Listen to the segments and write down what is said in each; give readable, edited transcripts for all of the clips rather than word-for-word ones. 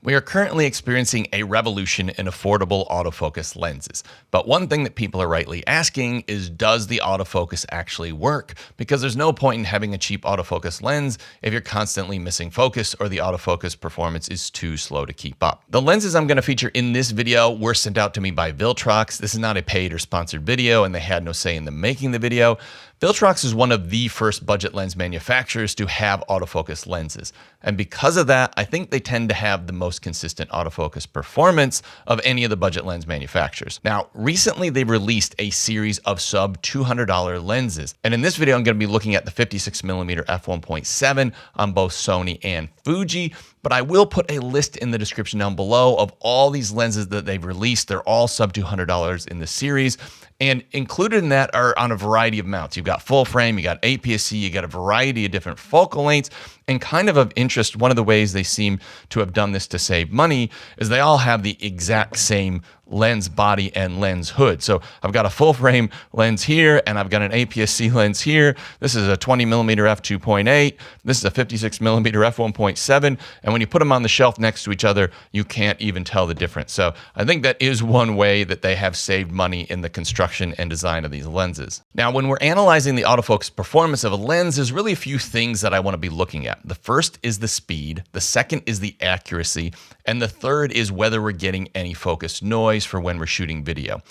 We are currently experiencing a revolution in affordable autofocus lenses. But one thing that people are rightly asking is, does the autofocus actually work? Because there's no point in having a cheap autofocus lens if you're constantly missing focus or the autofocus performance is too slow to keep up. The lenses I'm going to feature in this video were sent out to me by Viltrox. This is not a paid or sponsored video, and they had no say in them making the video. Viltrox is one of the first budget lens manufacturers to have autofocus lenses. And because of that, I think they tend to have the most consistent autofocus performance of any of the budget lens manufacturers. Now, recently they released a series of sub $200 lenses. And in this video, I'm going to be looking at the 56mm f1.7 on both Sony and Fuji. But I will put a list in the description down below of all these lenses that they've released. They're all sub $200 in the series. And included in that are on a variety of mounts. You've got full frame, you got APS-C, you got a variety of different focal lengths. And kind of interest, one of the ways they seem to have done this to save money is they all have the exact same lens body and lens hood. So I've got a full frame lens here, and I've got an APS-C lens here. This is a 20mm f2.8. This is a 56mm f1.7. And when you put them on the shelf next to each other, you can't even tell the difference. So I think that is one way that they have saved money in the construction and design of these lenses. Now, when we're analyzing the autofocus performance of a lens, there's really a few things that I want to be looking at. The first is the speed, the second is the accuracy, and the third is whether we're getting any focus noise for when we're shooting video.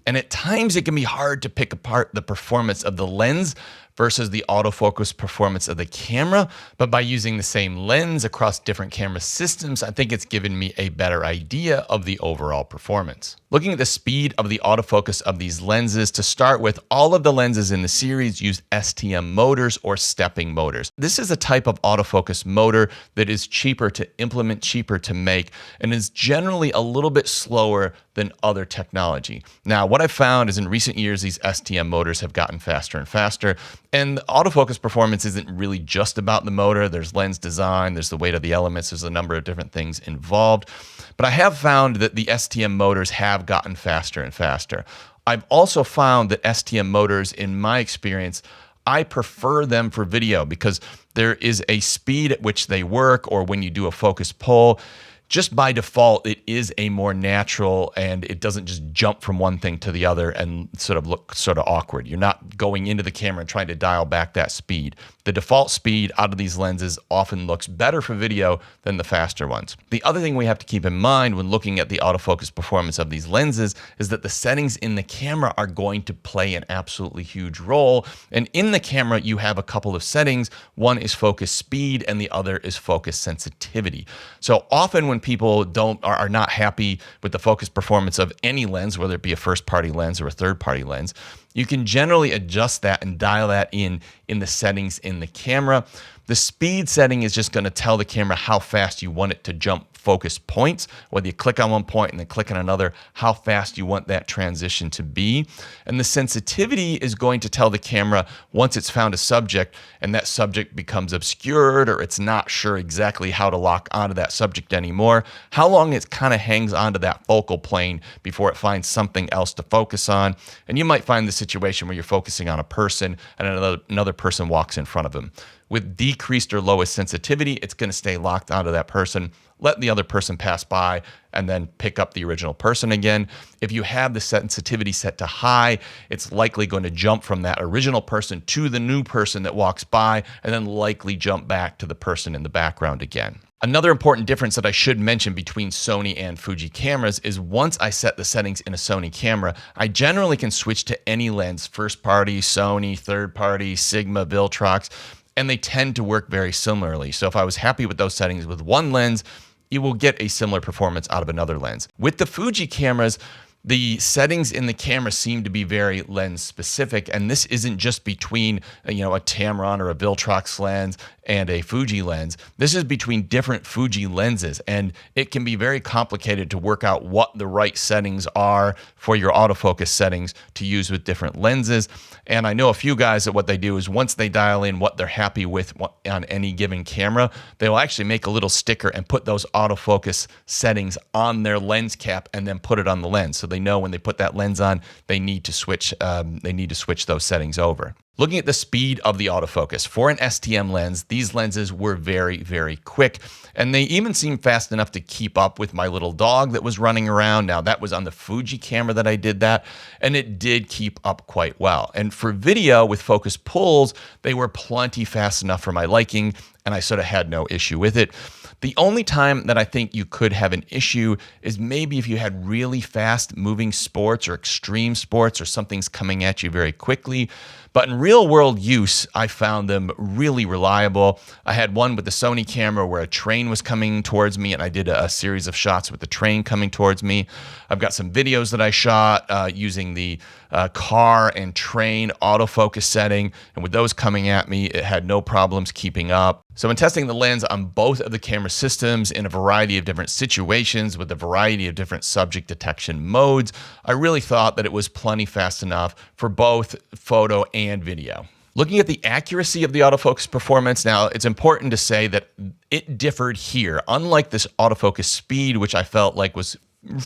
And at times it can be hard to pick apart the performance of the lens versus the autofocus performance of the camera, but by using the same lens across different camera systems, I think it's given me a better idea of the overall performance. Looking at the speed of the autofocus of these lenses, to start with, all of the lenses in the series use STM motors or stepping motors. This is a type of autofocus motor that is cheaper to implement, cheaper to make, and is generally a little bit slower than other technology. Now, what I've found is in recent years, these STM motors have gotten faster and faster. And the autofocus performance isn't really just about the motor. There's lens design, there's the weight of the elements, there's a number of different things involved. But I have found that the STM motors have gotten faster and faster. I've also found that STM motors, in my experience, I prefer them for video because there is a speed at which they work, or when you do a focus pull, just by default, it is a more natural, and it doesn't just jump from one thing to the other and sort of look sort of awkward. You're not going into the camera and trying to dial back that speed. The default speed out of these lenses often looks better for video than the faster ones. The other thing we have to keep in mind when looking at the autofocus performance of these lenses is that the settings in the camera are going to play an absolutely huge role. And in the camera, you have a couple of settings. One is focus speed and the other is focus sensitivity. So often when people are not happy with the focus performance of any lens, whether it be a first-party lens or a third-party lens, you can generally adjust that and dial that in the settings in the camera. The speed setting is just going to tell the camera how fast you want it to jump focus points, whether you click on one point and then click on another, how fast you want that transition to be. And the sensitivity is going to tell the camera once it's found a subject and that subject becomes obscured or it's not sure exactly how to lock onto that subject anymore, how long it kind of hangs onto that focal plane before it finds something else to focus on. And you might find the situation where you're focusing on a person and another person walks in front of them. With decreased or lowest sensitivity, it's going to stay locked onto that person, let the other person pass by, and then pick up the original person again. If you have the sensitivity set to high, it's likely going to jump from that original person to the new person that walks by, and then likely jump back to the person in the background again. Another important difference that I should mention between Sony and Fuji cameras is once I set the settings in a Sony camera, I generally can switch to any lens, first party, Sony, third party, Sigma, Viltrox, and they tend to work very similarly. So if I was happy with those settings with one lens, you will get a similar performance out of another lens. With the Fuji cameras, the settings in the camera seem to be very lens specific, and this isn't just between a Tamron or a Viltrox lens and a Fuji lens. This is between different Fuji lenses, and it can be very complicated to work out what the right settings are for your autofocus settings to use with different lenses. And I know a few guys that what they do is once they dial in what they're happy with on any given camera, they will actually make a little sticker and put those autofocus settings on their lens cap and then put it on the lens. So they know when they put that lens on, they need to switch those settings over. Looking at the speed of the autofocus, for an STM lens, these lenses were very, very quick, and they even seemed fast enough to keep up with my little dog that was running around. Now, that was on the Fuji camera that I did that, and it did keep up quite well. And for video with focus pulls, they were plenty fast enough for my liking, and I sort of had no issue with it. The only time that I think you could have an issue is maybe if you had really fast moving sports or extreme sports or something's coming at you very quickly. But in real world use, I found them really reliable. I had one with the Sony camera where a train was coming towards me, and I did a series of shots with the train coming towards me. I've got some videos that I shot using the car and train autofocus setting, and with those coming at me, it had no problems keeping up. So when testing the lens on both of the camera systems in a variety of different situations with a variety of different subject detection modes, I really thought that it was plenty fast enough for both photo and video. Looking at the accuracy of the autofocus performance, now it's important to say that it differed here. Unlike this autofocus speed, which I felt like was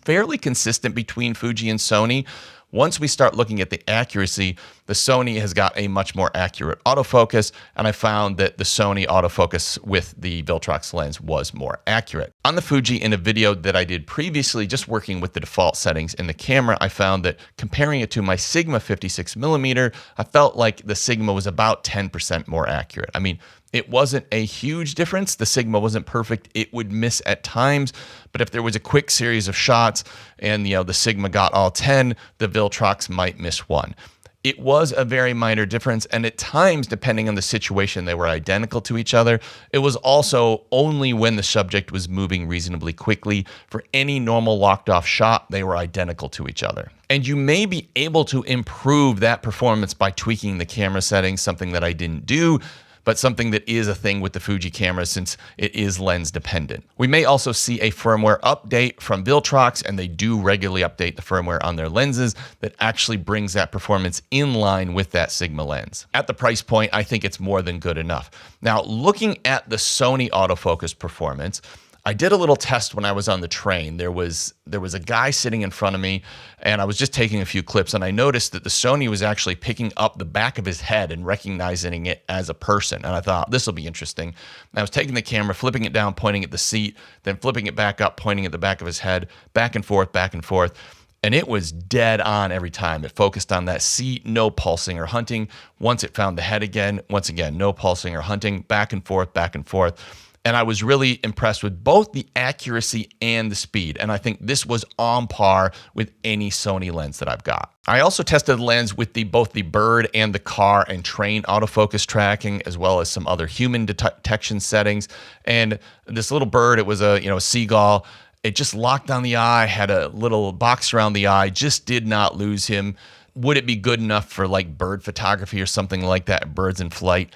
fairly consistent between Fuji and Sony, once we start looking at the accuracy, the Sony has got a much more accurate autofocus, and I found that the Sony autofocus with the Viltrox lens was more accurate. On the Fuji, in a video that I did previously, just working with the default settings in the camera, I found that comparing it to my Sigma 56mm, I felt like the Sigma was about 10% more accurate. I mean, it wasn't a huge difference. The Sigma wasn't perfect. It would miss at times, but if there was a quick series of shots and the Sigma got all 10, the Viltrox might miss one. It was a very minor difference, and at times, depending on the situation, they were identical to each other. It was also only when the subject was moving reasonably quickly. For any normal locked-off shot, they were identical to each other. And you may be able to improve that performance by tweaking the camera settings, something that I didn't do, but something that is a thing with the Fuji camera since it is lens dependent. We may also see a firmware update from Viltrox, and they do regularly update the firmware on their lenses that actually brings that performance in line with that Sigma lens. At the price point, I think it's more than good enough. Now, looking at the Sony autofocus performance, I did a little test when I was on the train. There was a guy sitting in front of me, and I was just taking a few clips, and I noticed that the Sony was actually picking up the back of his head and recognizing it as a person. And I thought, this will be interesting. And I was taking the camera, flipping it down, pointing at the seat, then flipping it back up, pointing at the back of his head, back and forth, back and forth. And it was dead on every time. It focused on that seat, no pulsing or hunting. Once it found the head again, once again, no pulsing or hunting, back and forth, back and forth. And I was really impressed with both the accuracy and the speed. And I think this was on par with any Sony lens that I've got. I also tested the lens with both the bird and the car and train autofocus tracking, as well as some other human detection settings. And this little bird, it was a seagull. It just locked on the eye, had a little box around the eye, just did not lose him. Would it be good enough for like bird photography or something like that, birds in flight?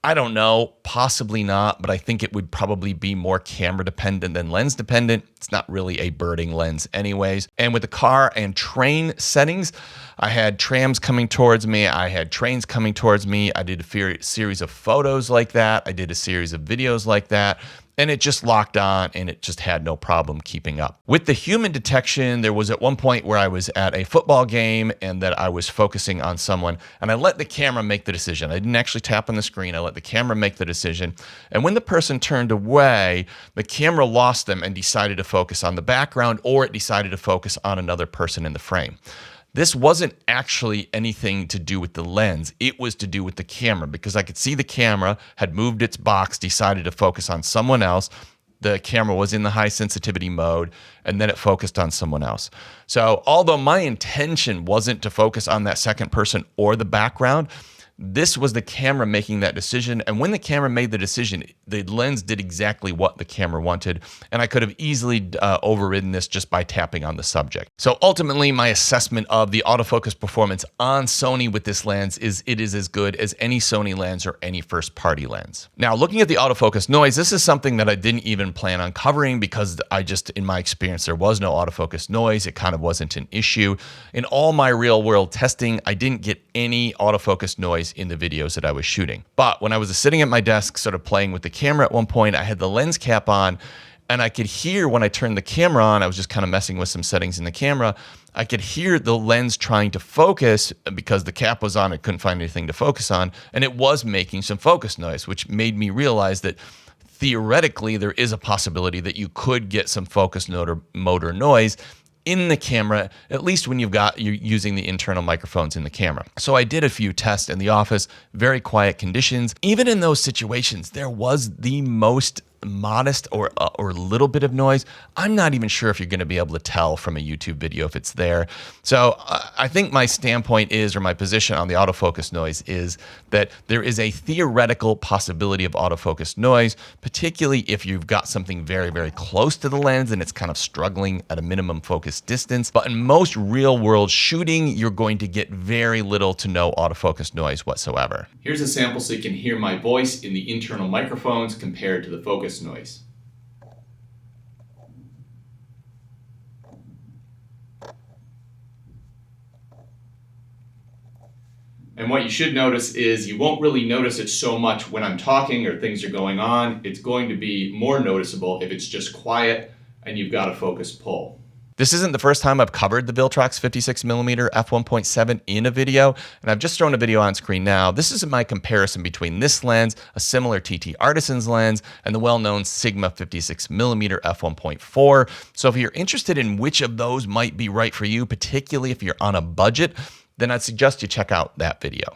I don't know, possibly not, but I think it would probably be more camera dependent than lens dependent. It's not really a birding lens anyways. And with the car and train settings, I had trams coming towards me. I had trains coming towards me. I did a series of photos like that. I did a series of videos like that. And it just locked on, and it just had no problem keeping up. With the human detection, there was at one point where I was at a football game and that I was focusing on someone, and I let the camera make the decision. I didn't actually tap on the screen. I let the camera make the decision. And when the person turned away, the camera lost them and decided to focus on the background, or it decided to focus on another person in the frame. This wasn't actually anything to do with the lens. It was to do with the camera, because I could see the camera had moved its box, decided to focus on someone else. The camera was in the high sensitivity mode, and then it focused on someone else. So although my intention wasn't to focus on that second person or the background, this was the camera making that decision. And when the camera made the decision, the lens did exactly what the camera wanted. And I could have easily overridden this just by tapping on the subject. So ultimately, my assessment of the autofocus performance on Sony with this lens is it is as good as any Sony lens or any first party lens. Now, looking at the autofocus noise, this is something that I didn't even plan on covering because in my experience, there was no autofocus noise. It kind of wasn't an issue. In all my real world testing, I didn't get any autofocus noise in the videos that I was shooting. But when I was sitting at my desk sort of playing with the camera at one point, I had the lens cap on, And I could hear when I turned the camera on, I was just kind of messing with some settings in the camera. I could hear the lens trying to focus because the cap was on. I couldn't find anything to focus on. And it was making some focus noise, which made me realize that theoretically there is a possibility that you could get some focus motor noise in the camera, at least when you're using the internal microphones in the camera. So I did a few tests in the office, very quiet conditions. Even in those situations, there was the most modest or little bit of noise. I'm not even sure if you're going to be able to tell from a YouTube video if it's there. So I think my standpoint is, or my position on the autofocus noise is that there is a theoretical possibility of autofocus noise, particularly if you've got something very, very close to the lens and it's kind of struggling at a minimum focus distance. But in most real world shooting, you're going to get very little to no autofocus noise whatsoever. Here's a sample so you can hear my voice in the internal microphones compared to the focus noise. And what you should notice is you won't really notice it so much when I'm talking or things are going on. It's going to be more noticeable if it's just quiet and you've got a focus pull. This isn't the first time I've covered the Viltrox 56mm f1.7 in a video, and I've just thrown a video on screen now. This is my comparison between this lens, a similar TTArtisan's lens, and the well-known Sigma 56mm f1.4. So if you're interested in which of those might be right for you, particularly if you're on a budget, then I'd suggest you check out that video.